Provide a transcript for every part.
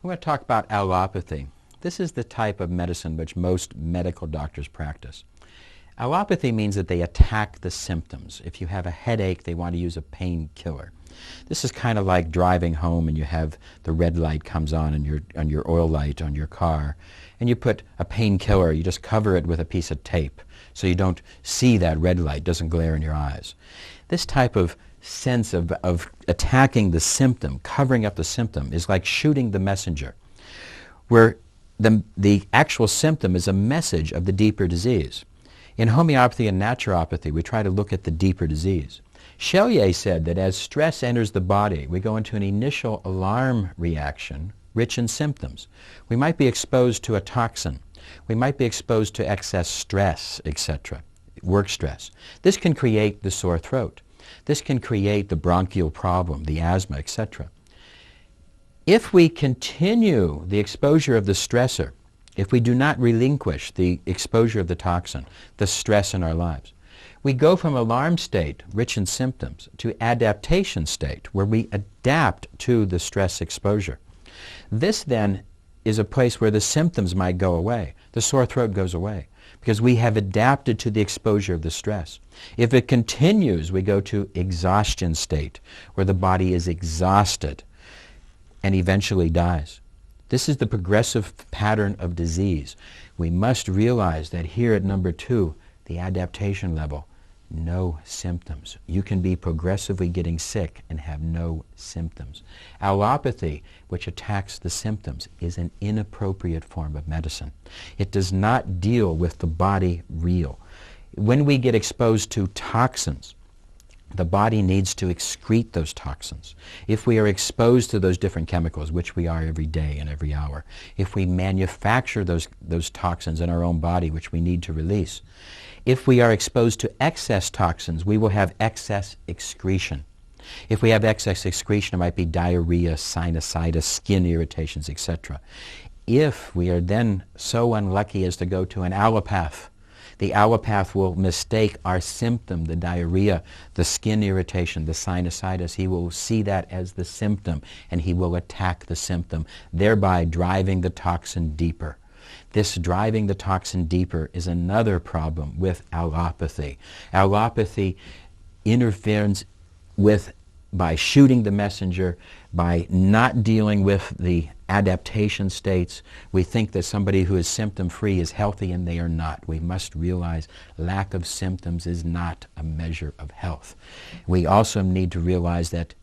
I'm going to talk about allopathy. This is the type of medicine which most medical doctors practice. Allopathy means that they attack the symptoms. If you have a headache, they want to use a painkiller. This is kind of like driving home and you have the red light comes on your oil light on your car, and you put a painkiller, you just cover it with a piece of tape so you don't see that red light, doesn't glare in your eyes. This type of sense of attacking the symptom, covering up the symptom, is like shooting the messenger, where the actual symptom is a message of the deeper disease. In homeopathy and naturopathy, we try to look at the deeper disease. Chelier said that as stress enters the body, we go into an initial alarm reaction rich in symptoms. We might be exposed to a toxin. We might be exposed to excess stress, etc., work stress. This can create the sore throat. This can create the bronchial problem, the asthma, etc. If we continue the exposure of the stressor, if we do not relinquish the exposure of the toxin, the stress in our lives, we go from alarm state, rich in symptoms, to adaptation state, where we adapt to the stress exposure. This then is a place where the symptoms might go away. The sore throat goes away because we have adapted to the exposure of the stress. If it continues, we go to exhaustion state, where the body is exhausted and eventually dies. This is the progressive pattern of disease. We must realize that here at number 2, the adaptation level, no symptoms. You can be progressively getting sick and have no symptoms. Allopathy, which attacks the symptoms, is an inappropriate form of medicine. It does not deal with the body real. When we get exposed to toxins, the body needs to excrete those toxins. If we are exposed to those different chemicals, which we are every day and every hour, if we manufacture those toxins in our own body, which we need to release, if we are exposed to excess toxins, we will have excess excretion. If we have excess excretion, it might be diarrhea, sinusitis, skin irritations, etc. If we are then so unlucky as to go to an allopath, the allopath will mistake our symptom, the diarrhea, the skin irritation, the sinusitis. He will see that as the symptom, and he will attack the symptom, thereby driving the toxin deeper. This driving the toxin deeper is another problem with allopathy. Allopathy interferes by shooting the messenger, by not dealing with the adaptation states. We think that somebody who is symptom-free is healthy, and they are not. We must realize lack of symptoms is not a measure of health. We also need to realize that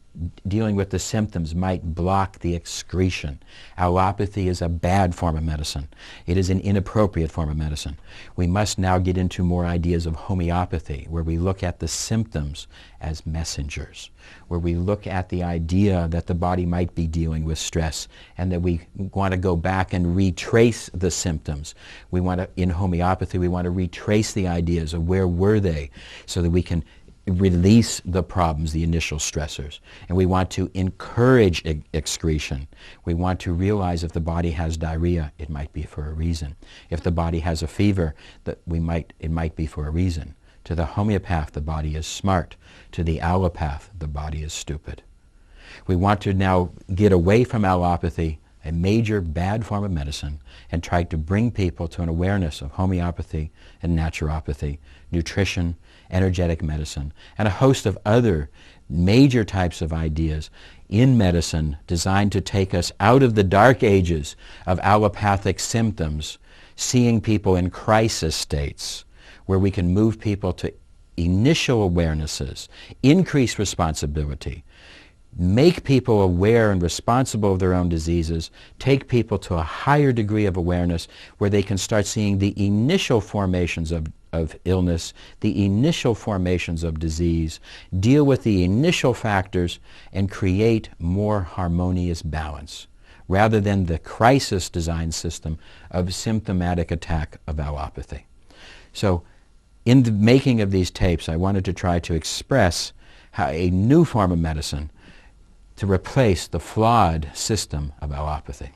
dealing with the symptoms might block the excretion. Allopathy is a bad form of medicine. It is an inappropriate form of medicine. We must now get into more ideas of homeopathy, where we look at the symptoms as messengers, where we look at the idea that the body might be dealing with stress, and that we want to go back and retrace the symptoms. In homeopathy, we want to retrace the ideas of where were they, so that we can release the problems, the initial stressors. And we want to encourage excretion. We want to realize if the body has diarrhea, it might be for a reason. If the body has a fever, it might be for a reason. To the homeopath, the body is smart. To the allopath, the body is stupid. We want to now get away from allopathy, a major bad form of medicine, and try to bring people to an awareness of homeopathy and naturopathy, nutrition, energetic medicine, and a host of other major types of ideas in medicine designed to take us out of the dark ages of allopathic symptoms, seeing people in crisis states, where we can move people to initial awarenesses, increase responsibility, make people aware and responsible of their own diseases, take people to a higher degree of awareness where they can start seeing the initial formations of illness, the initial formations of disease, deal with the initial factors, and create more harmonious balance, rather than the crisis design system of symptomatic attack of allopathy. So in the making of these tapes, I wanted to try to express how a new form of medicine to replace the flawed system of allopathy.